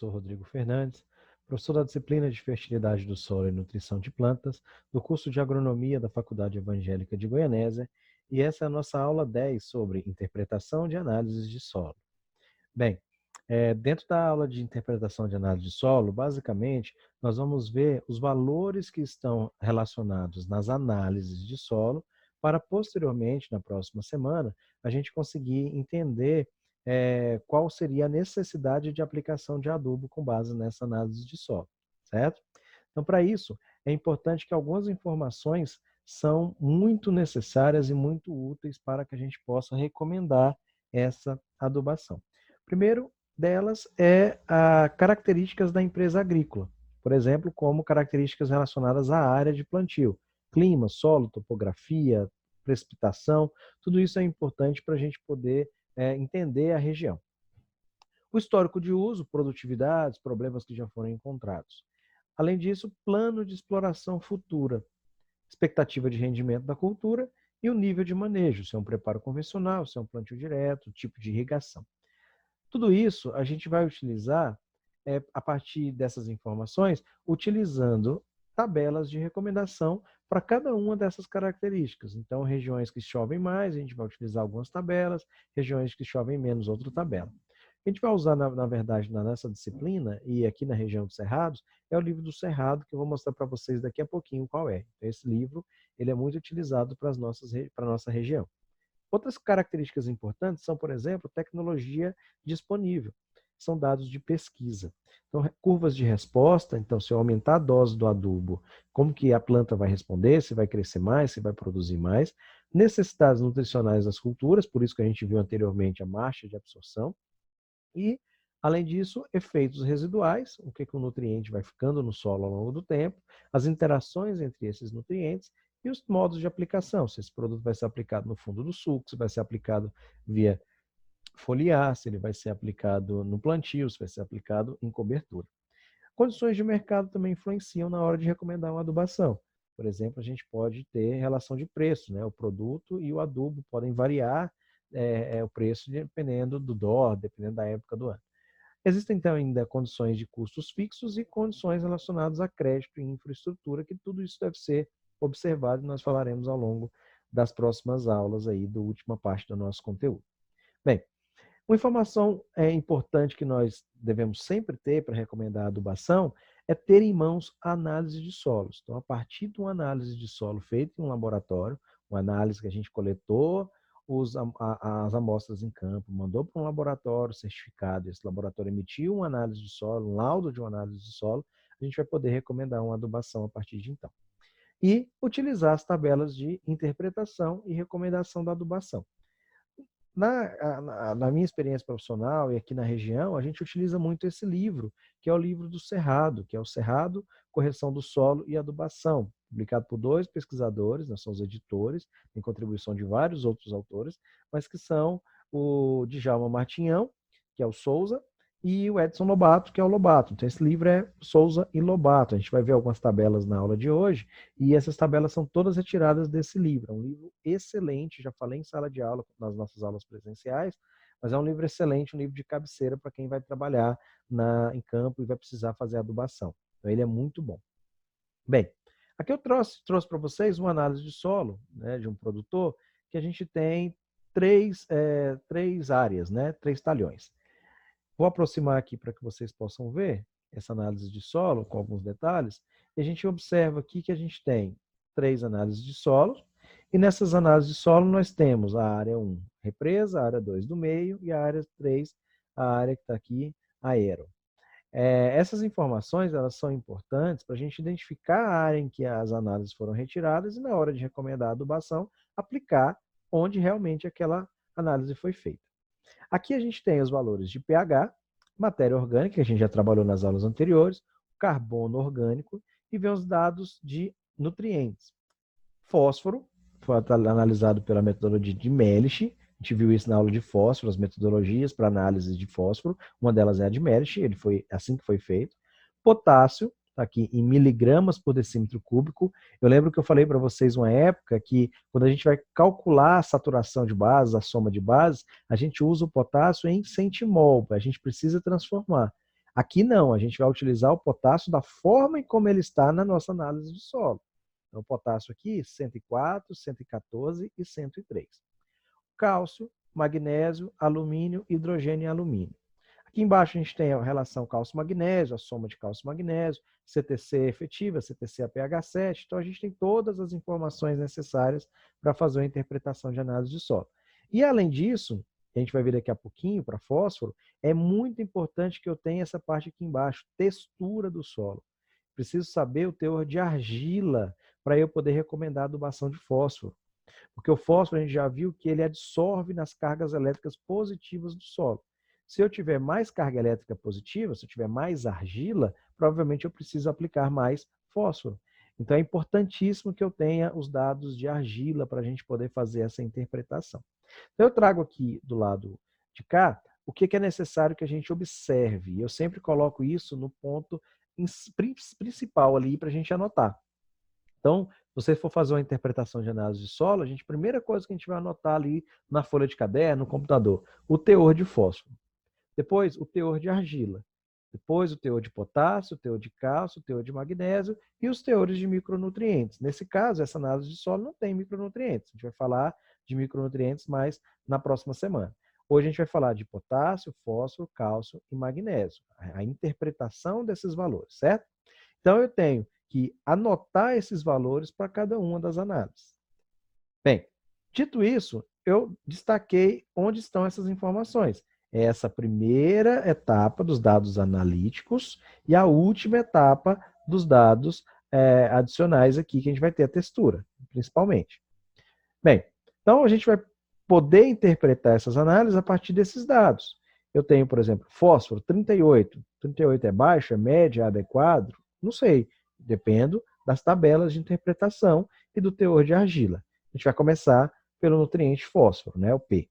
professor Rodrigo Fernandes, professor da disciplina de Fertilidade do Solo e Nutrição de Plantas, do curso de Agronomia da Faculdade Evangélica de Goianésia, e essa é a nossa aula 10 sobre interpretação de análises de solo. Bem, dentro da aula de interpretação de análise de solo, basicamente, nós vamos ver os valores que estão relacionados nas análises de solo, para posteriormente, na próxima semana, a gente conseguir entender qual seria a necessidade de aplicação de adubo com base nessa análise de solo, certo? Então, para isso, é importante que algumas informações são muito necessárias e muito úteis para que a gente possa recomendar essa adubação. Primeiro delas é as características da empresa agrícola, por exemplo, como características relacionadas à área de plantio, clima, solo, topografia, precipitação, tudo isso é importante para a gente poder entender a região. O histórico de uso, produtividades, problemas que já foram encontrados. Além disso, plano de exploração futura, expectativa de rendimento da cultura e o nível de manejo, se é um preparo convencional, se é um plantio direto, tipo de irrigação. Tudo isso a gente vai utilizar, a partir dessas informações, utilizando tabelas de recomendação para cada uma dessas características. Então, regiões que chovem mais, a gente vai utilizar algumas tabelas, regiões que chovem menos, outra tabela. A gente vai usar, na verdade, nessa disciplina, e aqui na região dos Cerrados, é o livro do Cerrado, que eu vou mostrar para vocês daqui a pouquinho qual é. Então, esse livro ele é muito utilizado para a nossa região. Outras características importantes são, por exemplo, tecnologia disponível. São dados de pesquisa. Então, curvas de resposta, então, se eu aumentar a dose do adubo, como que a planta vai responder, se vai crescer mais, se vai produzir mais. Necessidades nutricionais das culturas, por isso que a gente viu anteriormente a marcha de absorção. E, além disso, efeitos residuais, o que o nutriente vai ficando no solo ao longo do tempo, as interações entre esses nutrientes e os modos de aplicação, se esse produto vai ser aplicado no fundo do sulco, se vai ser aplicado via foliar, se ele vai ser aplicado no plantio, se vai ser aplicado em cobertura. Condições de mercado também influenciam na hora de recomendar uma adubação. Por exemplo, a gente pode ter relação de preço, né? O produto e o adubo podem variar o preço dependendo do dólar, dependendo da época do ano. Existem, então, ainda condições de custos fixos e condições relacionadas a crédito e infraestrutura, que tudo isso deve ser observado e nós falaremos ao longo das próximas aulas aí, da última parte do nosso conteúdo. Bem, uma informação importante que nós devemos sempre ter para recomendar a adubação é ter em mãos a análise de solos. Então, a partir de uma análise de solo feita em um laboratório, uma análise que a gente coletou as amostras em campo, mandou para um laboratório certificado, esse laboratório emitiu uma análise de solo, um laudo de uma análise de solo, a gente vai poder recomendar uma adubação a partir de então. E utilizar as tabelas de interpretação e recomendação da adubação. Na minha experiência profissional e aqui na região, a gente utiliza muito esse livro, que é o livro do Cerrado, que é o Cerrado, Correção do Solo e Adubação, publicado por 2 pesquisadores, nós somos editores, tem contribuição de vários outros autores, mas que são o Djalma Martinhão, que é o Souza, e o Edson Lobato, que é o Lobato. Então, esse livro é Souza e Lobato. A gente vai ver algumas tabelas na aula de hoje, e essas tabelas são todas retiradas desse livro. É um livro excelente, já falei em sala de aula, nas nossas aulas presenciais, mas é um livro excelente, um livro de cabeceira para quem vai trabalhar em campo e vai precisar fazer adubação. Então, ele é muito bom. Bem, aqui eu trouxe para vocês uma análise de solo, né, de um produtor, que a gente tem três áreas, né, 3 talhões. Vou aproximar aqui para que vocês possam ver essa análise de solo com alguns detalhes. E a gente observa aqui que a gente tem 3 análises de solo. E nessas análises de solo nós temos a área 1, represa, a área 2 do meio e a área 3, a área que está aqui, aero. Essas informações elas são importantes para a gente identificar a área em que as análises foram retiradas e na hora de recomendar a adubação, aplicar onde realmente aquela análise foi feita. Aqui a gente tem os valores de pH, matéria orgânica, que a gente já trabalhou nas aulas anteriores, carbono orgânico, e vem os dados de nutrientes. Fósforo, foi analisado pela metodologia de Melish, a gente viu isso na aula de fósforo, as metodologias para análise de fósforo, uma delas é a de Melish, ele foi assim que foi feito. Potássio, está aqui em miligramas por decímetro cúbico. Eu lembro que eu falei para vocês uma época que quando a gente vai calcular a saturação de bases, a soma de bases, a gente usa o potássio em centimol, a gente precisa transformar. Aqui não, a gente vai utilizar o potássio da forma em como ele está na nossa análise de solo. Então, o potássio aqui, 104, 114 e 103. Cálcio, magnésio, alumínio, hidrogênio e alumínio. Aqui embaixo a gente tem a relação cálcio-magnésio, a soma de cálcio-magnésio, CTC efetiva, CTC a pH 7. Então, a gente tem todas as informações necessárias para fazer uma interpretação de análise de solo. E, além disso, a gente vai ver daqui a pouquinho para fósforo, é muito importante que eu tenha essa parte aqui embaixo, textura do solo. Preciso saber o teor de argila para eu poder recomendar a adubação de fósforo. Porque o fósforo a gente já viu que ele absorve nas cargas elétricas positivas do solo. Se eu tiver mais carga elétrica positiva, se eu tiver mais argila, provavelmente eu preciso aplicar mais fósforo. Então é importantíssimo que eu tenha os dados de argila para a gente poder fazer essa interpretação. Então eu trago aqui do lado de cá o que é necessário que a gente observe. Eu sempre coloco isso no ponto principal ali para a gente anotar. Então, se você for fazer uma interpretação de análise de solo, a primeira coisa que a gente vai anotar ali na folha de caderno, no computador, o teor de fósforo. Depois, o teor de argila. Depois, o teor de potássio, o teor de cálcio, o teor de magnésio e os teores de micronutrientes. Nesse caso, essa análise de solo não tem micronutrientes. A gente vai falar de micronutrientes mais na próxima semana. Hoje a gente vai falar de potássio, fósforo, cálcio e magnésio. A interpretação desses valores, certo? Então, eu tenho que anotar esses valores para cada uma das análises. Bem, dito isso, eu destaquei onde estão essas informações. Essa primeira etapa dos dados analíticos e a última etapa dos dados adicionais aqui, que a gente vai ter a textura, principalmente. Bem, então a gente vai poder interpretar essas análises a partir desses dados. Eu tenho, por exemplo, fósforo 38. 38 é baixo, é médio, é adequado? Não sei. Dependo das tabelas de interpretação e do teor de argila. A gente vai começar pelo nutriente fósforo, né, o P.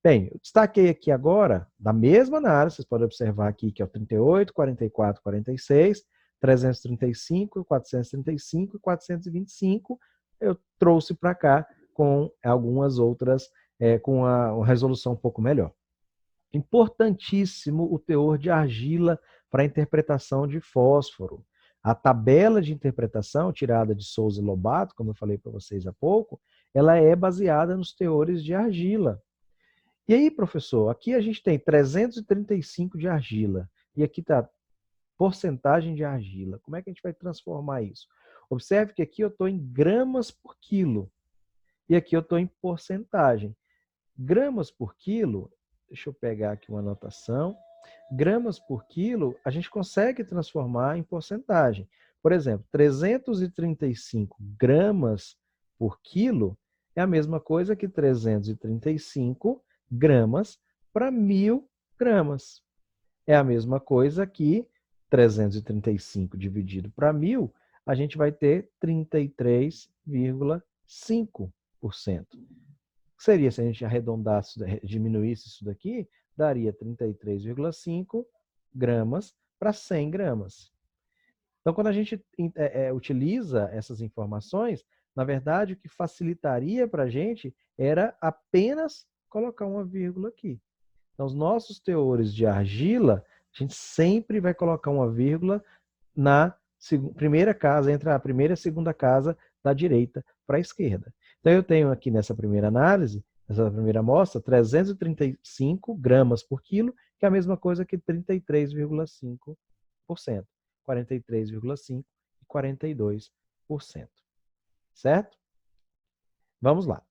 Bem, eu destaquei aqui agora, da mesma análise, vocês podem observar aqui que é o 38, 44, 46, 335, 435 e 425. Eu trouxe para cá com algumas outras, com uma resolução um pouco melhor. Importantíssimo o teor de argila para a interpretação de fósforo. A tabela de interpretação tirada de Souza e Lobato, como eu falei para vocês há pouco, ela é baseada nos teores de argila. E aí, professor, aqui a gente tem 335 de argila e aqui está porcentagem de argila. Como é que a gente vai transformar isso? Observe que aqui eu estou em gramas por quilo e aqui eu estou em porcentagem. Gramas por quilo, deixa eu pegar aqui uma anotação. Gramas por quilo, a gente consegue transformar em porcentagem. Por exemplo, 335 gramas por quilo é a mesma coisa que 335 gramas para 1.000 gramas. É a mesma coisa que 335 dividido para 1.000, a gente vai ter 33,5%. Seria, se a gente arredondasse, diminuísse isso daqui, daria 33,5 gramas para 100 gramas. Então, quando a gente utiliza essas informações, na verdade, o que facilitaria para a gente era apenas colocar uma vírgula aqui. Então, os nossos teores de argila, a gente sempre vai colocar uma vírgula na primeira casa, entre a primeira e a segunda casa da direita para a esquerda. Então, eu tenho aqui nessa primeira análise, nessa primeira amostra, 335 gramas por quilo, que é a mesma coisa que 33,5%. 43,5% e 42%. Certo? Vamos lá.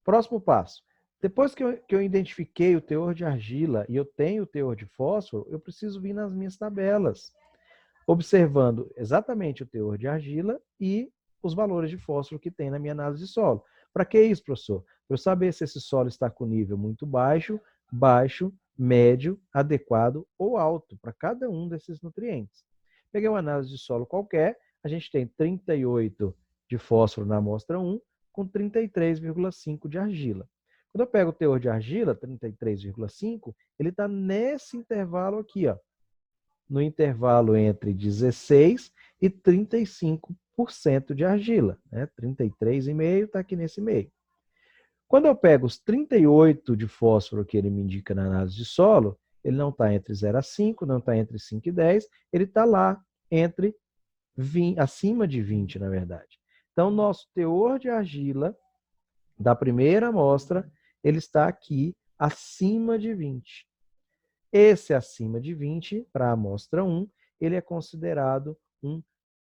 Próximo passo. Depois que eu identifiquei o teor de argila e eu tenho o teor de fósforo, eu preciso vir nas minhas tabelas, observando exatamente o teor de argila e os valores de fósforo que tem na minha análise de solo. Para que isso, professor? Para eu saber se esse solo está com nível muito baixo, baixo, médio, adequado ou alto para cada um desses nutrientes. Peguei uma análise de solo qualquer, a gente tem 38 de fósforo na amostra 1, com 33,5 de argila. Quando eu pego o teor de argila, 33,5, ele está nesse intervalo aqui, ó, no intervalo entre 16% e 35% de argila. Né? 33,5% está aqui nesse meio. Quando eu pego os 38 de fósforo que ele me indica na análise de solo, Ele não está entre 0 a 5, não está entre 5 e 10, ele está lá entre 20, acima de 20, na verdade. Então, nosso teor de argila da primeira amostra, ele está aqui acima de 20. Esse acima de 20, para a amostra 1, ele é considerado um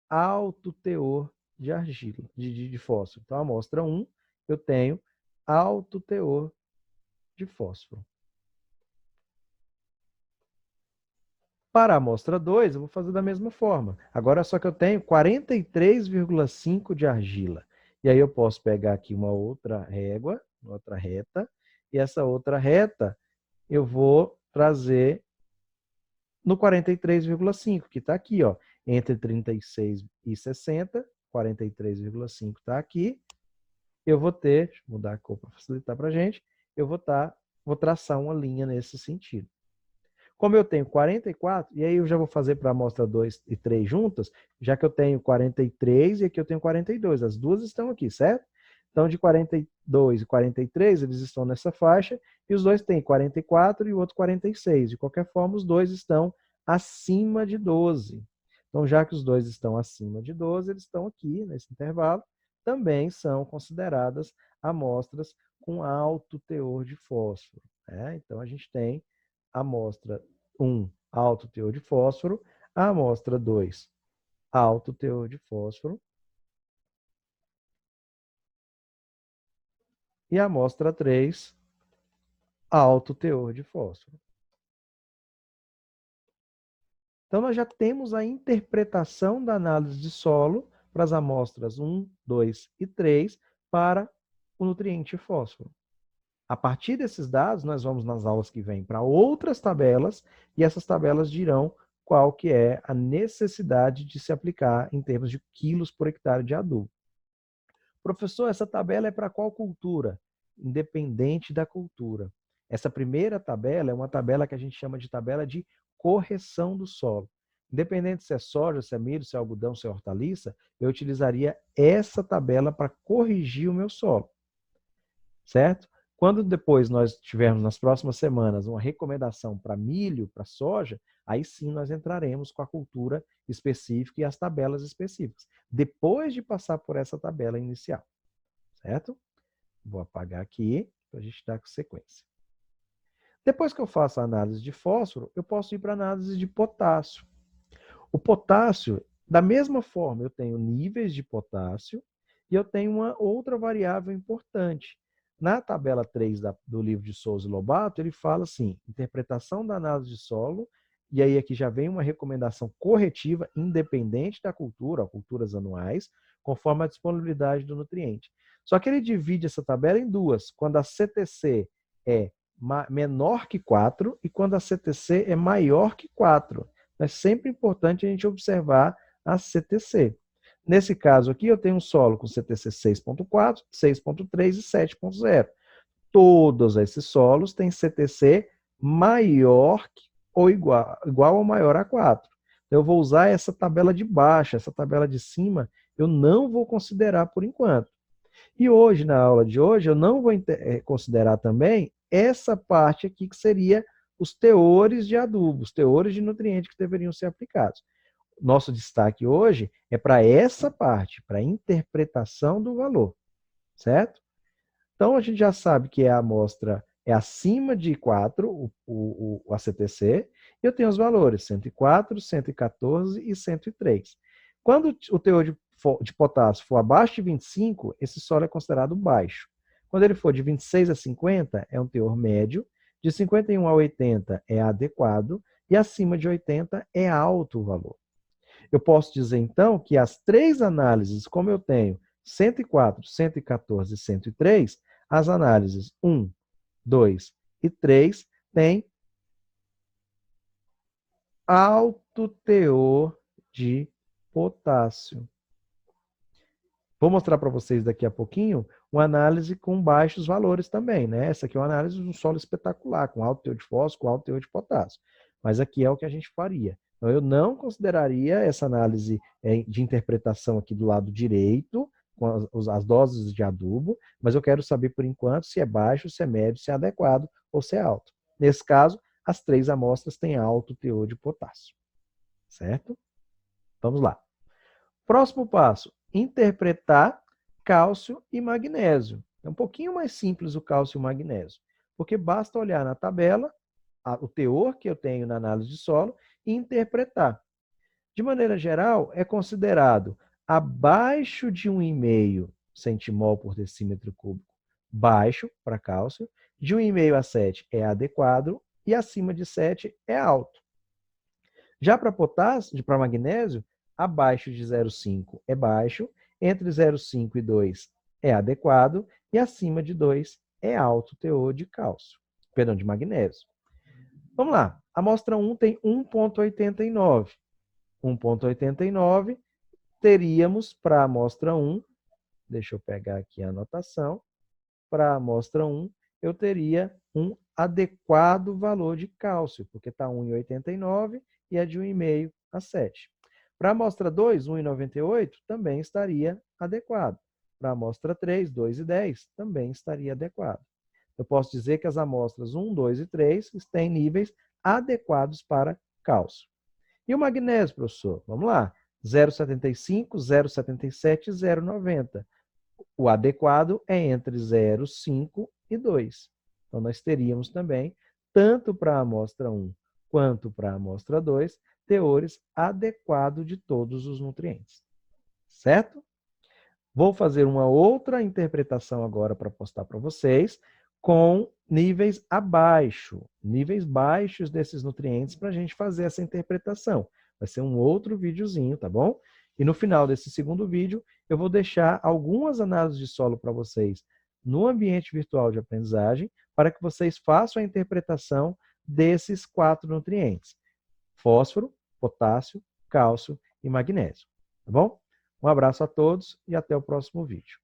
alto teor de argila, de fósforo. Então, a amostra 1, eu tenho alto teor de fósforo. Para a amostra 2, eu vou fazer da mesma forma. Agora, só que eu tenho 43,5 de argila. E aí eu posso pegar aqui uma outra régua, outra reta, e essa outra reta eu vou trazer no 43,5, que está aqui, ó, entre 36 e 60, 43,5 está aqui. Eu vou ter, deixa eu mudar a cor para facilitar para a gente, eu vou traçar uma linha nesse sentido. Como eu tenho 44, e aí eu já vou fazer para a amostra 2 e 3 juntas, já que eu tenho 43 e aqui eu tenho 42, as duas estão aqui, certo? Então, de 42 e 43, eles estão nessa faixa, e os dois têm 44 e o outro 46. De qualquer forma, os dois estão acima de 12. Então, já que os dois estão acima de 12, eles estão aqui, nesse intervalo, também são consideradas amostras com alto teor de fósforo. Né? Então, a gente tem a amostra 1, alto teor de fósforo, a amostra 2, alto teor de fósforo, e a amostra 3, alto teor de fósforo. Então, nós já temos a interpretação da análise de solo para as amostras 1, 2 e 3 para o nutriente fósforo. A partir desses dados, nós vamos nas aulas que vêm para outras tabelas, e essas tabelas dirão qual que é a necessidade de se aplicar em termos de quilos por hectare de adubo. Professor, essa tabela é para qual cultura? Independente da cultura. Essa primeira tabela é uma tabela que a gente chama de tabela de correção do solo. Independente se é soja, se é milho, se é algodão, se é hortaliça, eu utilizaria essa tabela para corrigir o meu solo. Certo? Quando depois nós tivermos nas próximas semanas uma recomendação para milho, para soja, aí sim nós entraremos com a cultura específica e as tabelas específicas, depois de passar por essa tabela inicial. Certo? Vou apagar aqui para a gente dar sequência. Depois que eu faço a análise de fósforo, eu posso ir para a análise de potássio. O potássio, da mesma forma, eu tenho níveis de potássio e eu tenho uma outra variável importante. Na tabela 3 do livro de Souza e Lobato, ele fala assim, interpretação da análise de solo, e aí aqui já vem uma recomendação corretiva independente da cultura, culturas anuais, conforme a disponibilidade do nutriente. Só que ele divide essa tabela em duas, quando a CTC é menor que 4 e quando a CTC é maior que 4. É sempre importante a gente observar a CTC. Nesse caso aqui, eu tenho um solo com CTC 6.4, 6.3 e 7.0. Todos esses solos têm CTC maior ou igual ou maior a 4. Eu vou usar essa tabela de baixo, essa tabela de cima, eu não vou considerar por enquanto. E hoje, na aula de hoje, eu não vou considerar também essa parte aqui, que seria os teores de adubo, os teores de nutrientes que deveriam ser aplicados. Nosso destaque hoje é para essa parte, para a interpretação do valor, certo? Então, a gente já sabe que a amostra é acima de 4, a CTC, e eu tenho os valores 104, 114 e 103. Quando o teor de potássio for abaixo de 25, esse solo é considerado baixo. Quando ele for de 26 a 50, é um teor médio, de 51 a 80 é adequado, e acima de 80 é alto o valor. Eu posso dizer, então, que as três análises, como eu tenho 104, 114 e 103, as análises 1, 2 e 3 têm alto teor de potássio. Vou mostrar para vocês daqui a pouquinho uma análise com baixos valores também, né? Essa aqui é uma análise de um solo espetacular, com alto teor de fósforo, com alto teor de potássio. Mas aqui é o que a gente faria. Então, eu não consideraria essa análise de interpretação aqui do lado direito, com as doses de adubo, mas eu quero saber, por enquanto, se é baixo, se é médio, se é adequado ou se é alto. Nesse caso, as 3 amostras têm alto teor de potássio. Certo? Vamos lá. Próximo passo, interpretar cálcio e magnésio. É um pouquinho mais simples o cálcio e o magnésio, porque basta olhar na tabela o teor que eu tenho na análise de solo e interpretar. De maneira geral, é considerado abaixo de 1,5 centimol por decímetro cúbico baixo para cálcio, de 1,5 a 7 é adequado e acima de 7 é alto. Já para potássio, para magnésio, abaixo de 0,5 é baixo, entre 0,5 e 2 é adequado e acima de 2 é alto teor de cálcio, perdão, de magnésio. Vamos lá, a amostra 1 tem 1,89. 1,89 teríamos para a amostra 1, deixa eu pegar aqui a anotação, para a amostra 1 eu teria um adequado valor de cálcio, porque está 1,89 e é de 1,5 a 7. Para a amostra 2, 1,98, também estaria adequado. Para a amostra 3, 2,10, também estaria adequado. Eu posso dizer que as amostras 1, 2 e 3 têm níveis adequados para cálcio. E o magnésio, professor? Vamos lá. 0,75, 0,77 e 0,90. O adequado é entre 0,5 e 2. Então, nós teríamos também, tanto para a amostra 1 quanto para a amostra 2, teores adequados de todos os nutrientes. Certo? Vou fazer uma outra interpretação agora para postar para vocês, com níveis abaixo, níveis baixos desses nutrientes para a gente fazer essa interpretação. Vai ser um outro videozinho, tá bom? E no final desse segundo vídeo, eu vou deixar algumas análises de solo para vocês no ambiente virtual de aprendizagem, para que vocês façam a interpretação desses 4 nutrientes: fósforo, potássio, cálcio e magnésio. Tá bom? Um abraço a todos e até o próximo vídeo.